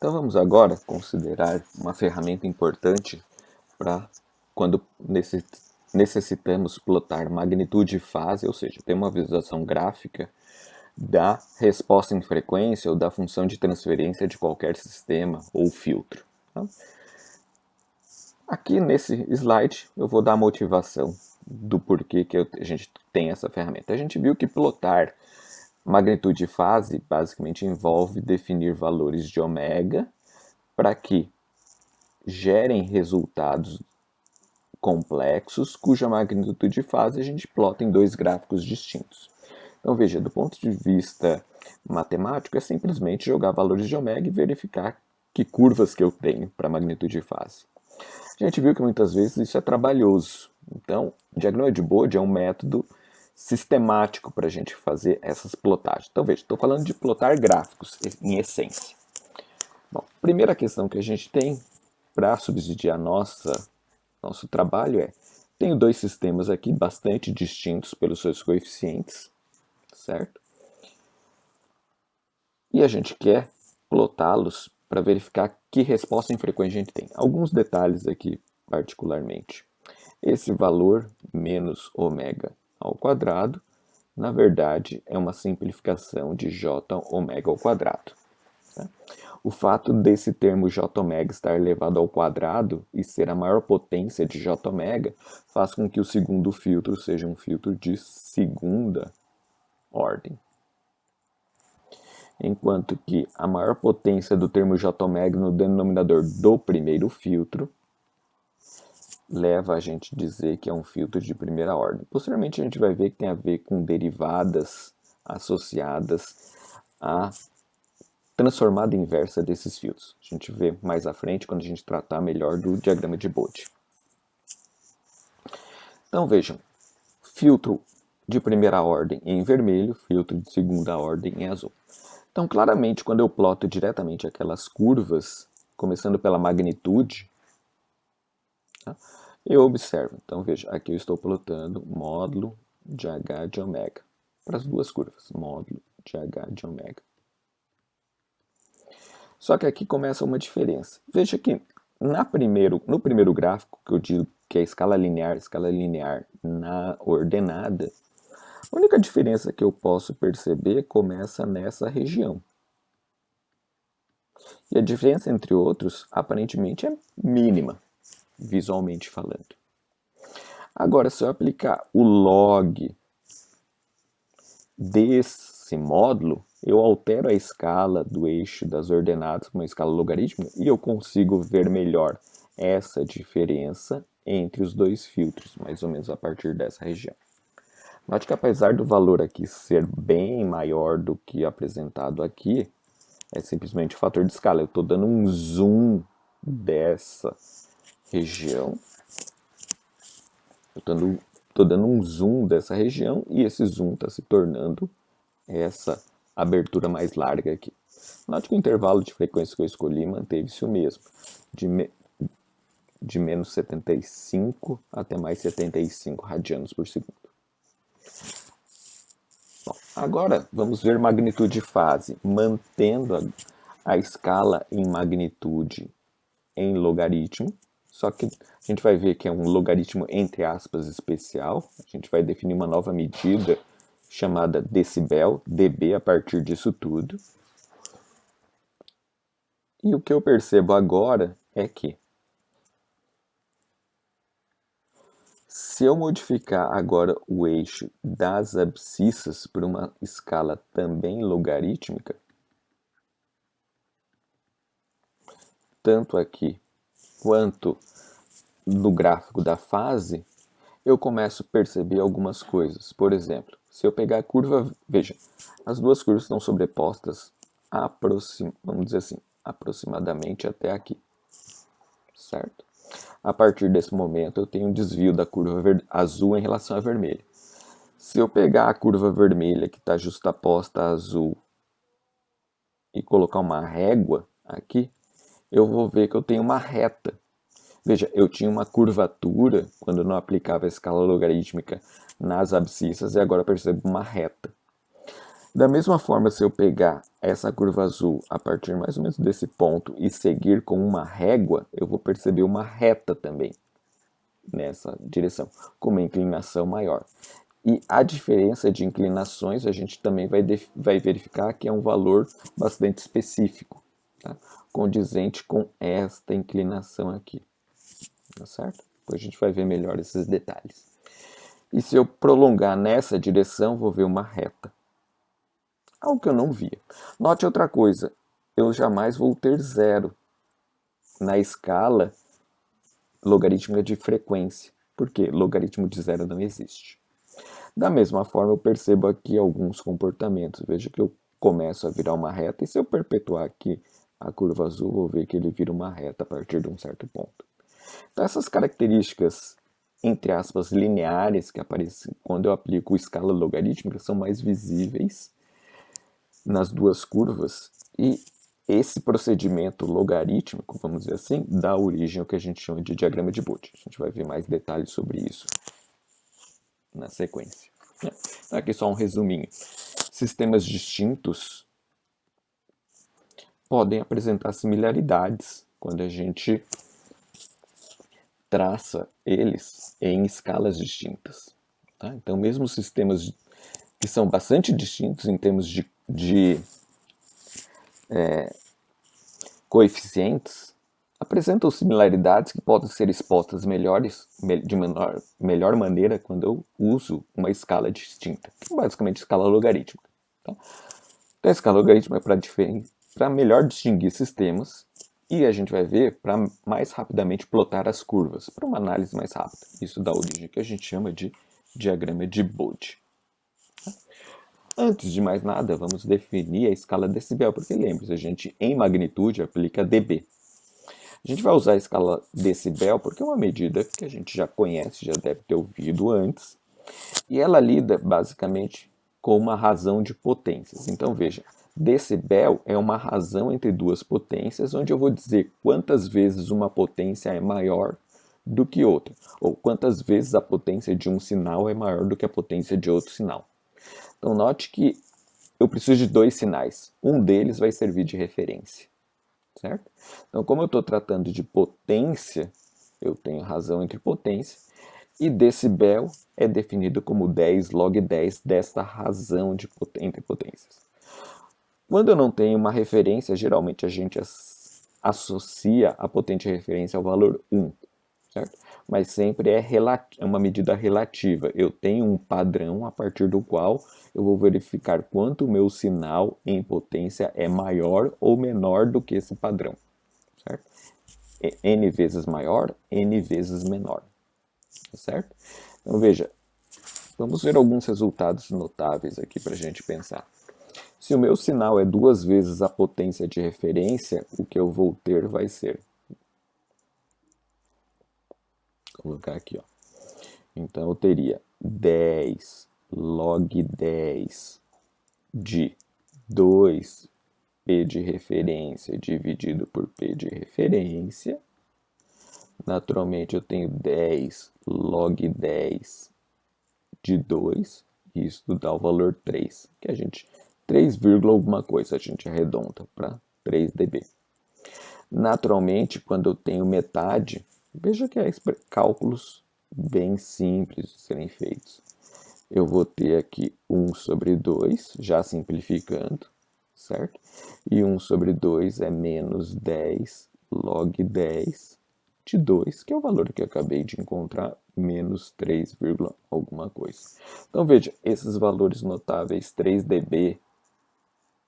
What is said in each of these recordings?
Então vamos agora considerar uma ferramenta importante para quando necessitamos plotar magnitude e fase, ou seja, ter uma visualização gráfica da resposta em frequência ou da função de transferência de qualquer sistema ou filtro. Tá? Aqui nesse slide eu vou dar a motivação do porquê que a gente tem essa ferramenta. A gente viu que plotar magnitude e fase basicamente envolve definir valores de ômega para que gerem resultados complexos cuja magnitude e fase a gente plota em dois gráficos distintos. Então veja, do ponto de vista matemático é simplesmente jogar valores de ômega e verificar que curvas que eu tenho para magnitude e fase. A gente viu que muitas vezes isso é trabalhoso. Então, o diagrama de Bode é um método sistemático para a gente fazer essas plotagens. Então veja, estou falando de plotar gráficos em essência. Bom, a primeira questão que a gente tem para subsidiar nosso trabalho é: tenho dois sistemas aqui bastante distintos pelos seus coeficientes, certo? E a gente quer plotá-los para verificar que resposta em frequência a gente tem. Alguns detalhes aqui particularmente. Esse valor menos ômega ao quadrado, na verdade, é uma simplificação de j ômega ao quadrado. Tá? O fato desse termo j ômega estar elevado ao quadrado e ser a maior potência de j ômega faz com que o segundo filtro seja um filtro de segunda ordem. Enquanto que a maior potência do termo j ômega no denominador do primeiro filtro leva a gente a dizer que é um filtro de primeira ordem. Posteriormente a gente vai ver que tem a ver com derivadas associadas à transformada inversa desses filtros. A gente vê mais à frente quando a gente tratar melhor do diagrama de Bode. Então vejam, filtro de primeira ordem em vermelho, filtro de segunda ordem em azul. Então claramente quando eu ploto diretamente aquelas curvas, começando pela magnitude, tá? Eu observo, então veja, aqui eu estou plotando módulo de h de ômega para as duas curvas, módulo de h de ômega. Só que aqui começa uma diferença. Veja que no primeiro gráfico, que eu digo que é escala linear na ordenada, a única diferença que eu posso perceber começa nessa região. E a diferença entre outros, aparentemente, é mínima, visualmente falando. Agora, se eu aplicar o log desse módulo, eu altero a escala do eixo das ordenadas para uma escala logarítmica e eu consigo ver melhor essa diferença entre os dois filtros, mais ou menos a partir dessa região. Note que apesar do valor aqui ser bem maior do que apresentado aqui, é simplesmente o fator de escala. Eu estou dando um zoom dessa região. Estou dando um zoom dessa região e esse zoom está se tornando essa abertura mais larga aqui. Note que o intervalo de frequência que eu escolhi manteve-se o mesmo, de menos 75 até mais 75 radianos por segundo. Bom, agora vamos ver magnitude e fase, mantendo a escala em magnitude em logaritmo, só que a gente vai ver que é um logaritmo entre aspas especial. A gente vai definir uma nova medida chamada decibel, dB, a partir disso tudo. E o que eu percebo agora é que se eu modificar agora o eixo das abscissas por uma escala também logarítmica, tanto aqui quanto no gráfico da fase, eu começo a perceber algumas coisas. Por exemplo, se eu pegar a curva, veja, as duas curvas estão sobrepostas vamos dizer assim, aproximadamente até aqui, certo? A partir desse momento eu tenho um desvio da curva azul em relação à vermelha. Se eu pegar a curva vermelha que está justaposta à azul e colocar uma régua aqui, eu vou ver que eu tenho uma reta. Veja, eu tinha uma curvatura quando eu não aplicava a escala logarítmica nas abscissas e agora eu percebo uma reta. Da mesma forma, se eu pegar essa curva azul a partir mais ou menos desse ponto e seguir com uma régua, eu vou perceber uma reta também nessa direção, com uma inclinação maior. E a diferença de inclinações a gente também vai verificar que é um valor bastante específico, tá? Condizente com esta inclinação aqui, tá certo? Depois a gente vai ver melhor esses detalhes. E se eu prolongar nessa direção, vou ver uma reta. Algo que eu não via. Note outra coisa, eu jamais vou ter zero na escala logarítmica de frequência. Por quê? Logaritmo de zero não existe. Da mesma forma, eu percebo aqui alguns comportamentos. Veja que eu começo a virar uma reta, e se eu perpetuar aqui a curva azul, vou ver que ele vira uma reta a partir de um certo ponto. Então, essas características, entre aspas, lineares, que aparecem quando eu aplico escala logarítmica, são mais visíveis nas duas curvas, e esse procedimento logarítmico, vamos dizer assim, dá origem ao que a gente chama de diagrama de Bode. A gente vai ver mais detalhes sobre isso na sequência. Aqui só um resuminho. Sistemas distintos podem apresentar similaridades quando a gente traça eles em escalas distintas. Tá? Então, mesmo sistemas que são bastante distintos em termos de coeficientes, apresentam similaridades que podem ser expostas de melhor maneira quando eu uso uma escala distinta, que é basicamente escala logarítmica. Tá? Então, a escala logarítmica é para melhor distinguir sistemas, e a gente vai ver para mais rapidamente plotar as curvas, para uma análise mais rápida. Isso dá origem ao que a gente chama de diagrama de Bode. Antes de mais nada, vamos definir a escala decibel, porque lembre-se, a gente em magnitude aplica dB. A gente vai usar a escala decibel porque é uma medida que a gente já conhece, já deve ter ouvido antes, e ela lida basicamente com uma razão de potências. Então veja, decibel é uma razão entre duas potências, onde eu vou dizer quantas vezes uma potência é maior do que outra, ou quantas vezes a potência de um sinal é maior do que a potência de outro sinal. Então note que eu preciso de dois sinais, um deles vai servir de referência, certo? Então, como eu estou tratando de potência, eu tenho razão entre potência, e decibel é definido como 10 log 10 desta razão entre potências. Quando eu não tenho uma referência, geralmente a gente associa a potente referência ao valor 1, certo? Mas sempre é uma medida relativa. Eu tenho um padrão a partir do qual eu vou verificar quanto o meu sinal em potência é maior ou menor do que esse padrão, certo? N vezes maior, N vezes menor, certo? Então veja, vamos ver alguns resultados notáveis aqui para a gente pensar. Se o meu sinal é 2 vezes a potência de referência, o que eu vou ter vai ser... Vou colocar aqui, ó. Então eu teria 10 log 10 de 2P de referência dividido por P de referência. Naturalmente eu tenho 10 log 10 de 2, e isso dá o valor 3, que a gente 3, alguma coisa, a gente arredonda para 3 dB. Naturalmente, quando eu tenho metade, veja que é cálculos bem simples de serem feitos. Eu vou ter aqui 1 sobre 2, já simplificando, certo? E 1 sobre 2 é menos 10 log 10 de 2, que é o valor que eu acabei de encontrar, menos 3, alguma coisa. Então veja, esses valores notáveis 3 dB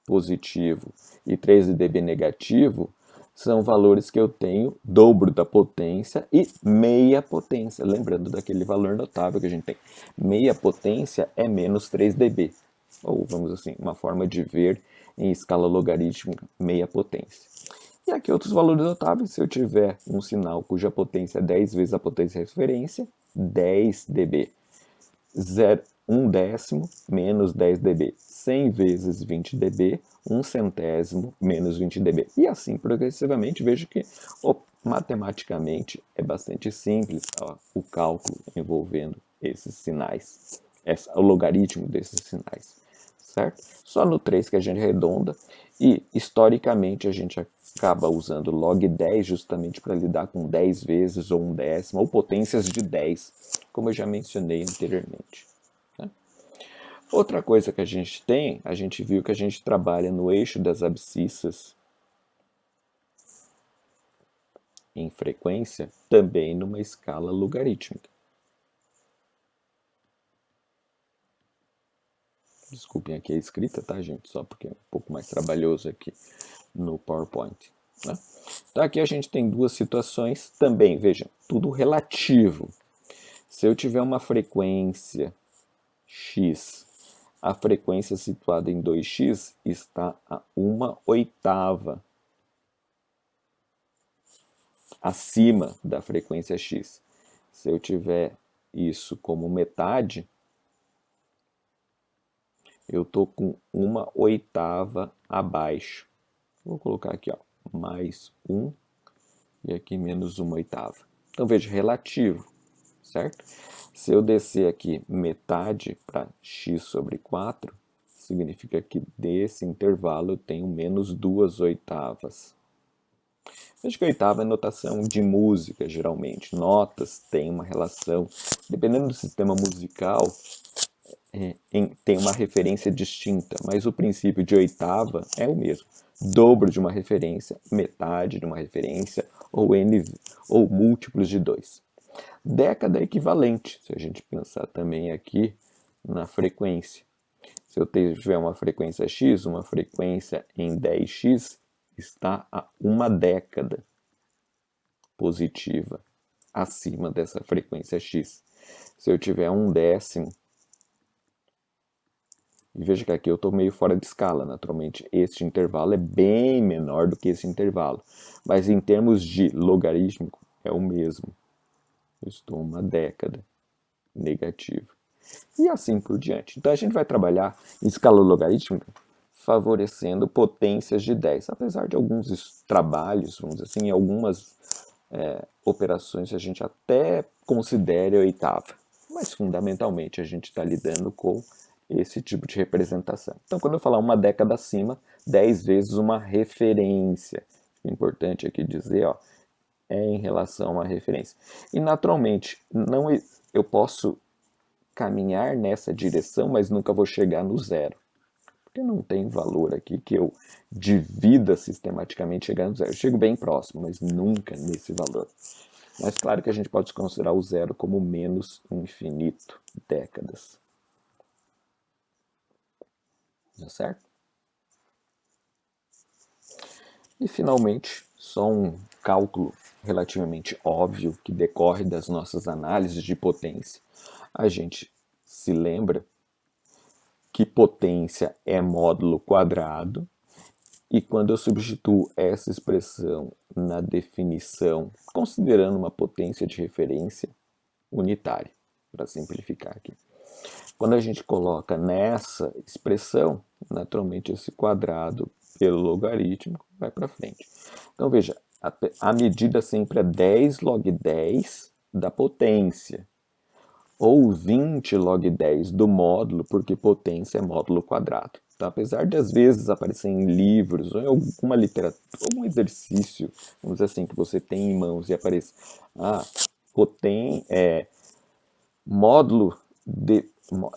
positivo e 3 dB negativo são valores que eu tenho dobro da potência e meia potência. Lembrando daquele valor notável que a gente tem. Meia potência é menos 3 dB. Ou, vamos assim, uma forma de ver em escala logarítmica, meia potência. E aqui outros valores notáveis. Se eu tiver um sinal cuja potência é 10 vezes a potência de referência, 10 dB. 1 décimo menos 10 dB. 100 vezes 20 dB, 1 centésimo menos 20 dB. E assim progressivamente, vejo que matematicamente é bastante simples o cálculo envolvendo esses sinais, o logaritmo desses sinais, certo? Só no 3 que a gente arredonda e, historicamente, a gente acaba usando log 10 justamente para lidar com 10 vezes ou 1/10, ou potências de 10, como eu já mencionei anteriormente. Né? Outra coisa que a gente viu que a gente trabalha no eixo das abscissas em frequência, também numa escala logarítmica. Desculpem aqui a escrita, tá, gente? Só porque é um pouco mais trabalhoso aqui no PowerPoint. Né? Então aqui a gente tem duas situações também, vejam, tudo relativo. Se eu tiver uma frequência x, a frequência situada em 2x está a 1/8 acima da frequência x. Se eu tiver isso como metade, eu estou com 1/8 abaixo. Vou colocar aqui, ó, mais 1 e aqui menos 1/8. Então veja, relativo, certo? Se eu descer aqui metade para x sobre 4, significa que desse intervalo eu tenho menos 2/8. Veja que oitava é notação de música, geralmente. Notas têm uma relação, dependendo do sistema musical, tem uma referência distinta, mas o princípio de oitava é o mesmo. Dobro de uma referência, metade de uma referência, ou múltiplos de 2. Década é equivalente, se a gente pensar também aqui na frequência. Se eu tiver uma frequência x, uma frequência em 10x está a uma década positiva acima dessa frequência x. Se eu tiver 1/10, e veja que aqui eu estou meio fora de escala, naturalmente este intervalo é bem menor do que esse intervalo, mas em termos de logarítmico é o mesmo. Eu estou uma década negativo. E assim por diante. Então a gente vai trabalhar em escala logarítmica favorecendo potências de 10, apesar de alguns trabalhos, vamos dizer assim, algumas operações a gente até considera oitava, mas fundamentalmente a gente está lidando com esse tipo de representação. Então, quando eu falar uma década acima, 10 vezes uma referência. É importante aqui dizer, ó, é em relação a uma referência. E, naturalmente, não, eu posso caminhar nessa direção, mas nunca vou chegar no zero. Porque não tem valor aqui que eu divida sistematicamente chegar no zero. Eu chego bem próximo, mas nunca nesse valor. Mas claro que a gente pode considerar o zero como menos infinito décadas. Tá certo? E finalmente, só um cálculo relativamente óbvio que decorre das nossas análises de potência. A gente se lembra que potência é módulo quadrado, e quando eu substituo essa expressão na definição, considerando uma potência de referência unitária, para simplificar aqui. Quando a gente coloca nessa expressão, naturalmente esse quadrado pelo logarítmico vai para frente. Então veja, a medida sempre é 10 log 10 da potência, ou 20 log 10 do módulo, porque potência é módulo quadrado. Então, apesar de às vezes aparecer em livros ou em alguma literatura, algum exercício, vamos dizer assim, que você tem em mãos e apareça, módulo de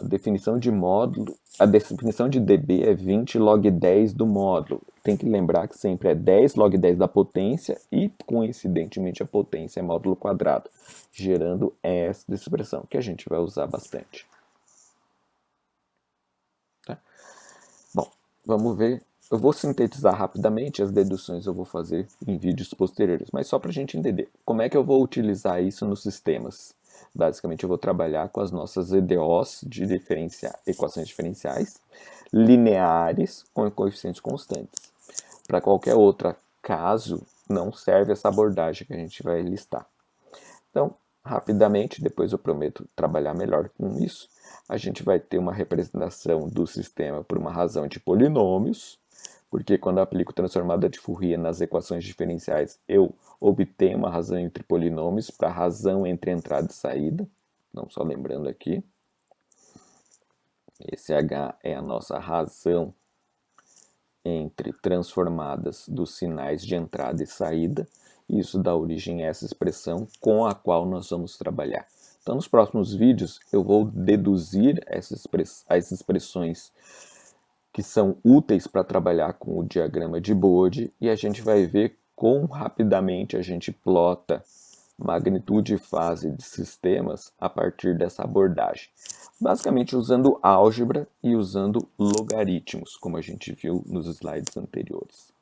definição de módulo, a definição de dB é 20 log 10 do módulo. Tem que lembrar que sempre é 10 log 10 da potência e, coincidentemente, a potência é módulo quadrado, gerando essa expressão que a gente vai usar bastante. Tá? Bom, vamos ver. Eu vou sintetizar rapidamente, as deduções eu vou fazer em vídeos posteriores, mas só para a gente entender como é que eu vou utilizar isso nos sistemas. Basicamente, eu vou trabalhar com as nossas EDOs de equações diferenciais lineares com coeficientes constantes. Para qualquer outro caso, não serve essa abordagem que a gente vai listar. Então, rapidamente, depois eu prometo trabalhar melhor com isso, a gente vai ter uma representação do sistema por uma razão de polinômios, porque quando eu aplico transformada de Fourier nas equações diferenciais, eu obtenho uma razão entre polinômios para a razão entre entrada e saída, não só lembrando aqui. Esse H é a nossa razão entre transformadas dos sinais de entrada e saída. Isso dá origem a essa expressão com a qual nós vamos trabalhar. Então, nos próximos vídeos, eu vou deduzir as expressões que são úteis para trabalhar com o diagrama de Bode e a gente vai ver quão rapidamente a gente plota magnitude e fase de sistemas a partir dessa abordagem. Basicamente usando álgebra e usando logaritmos, como a gente viu nos slides anteriores.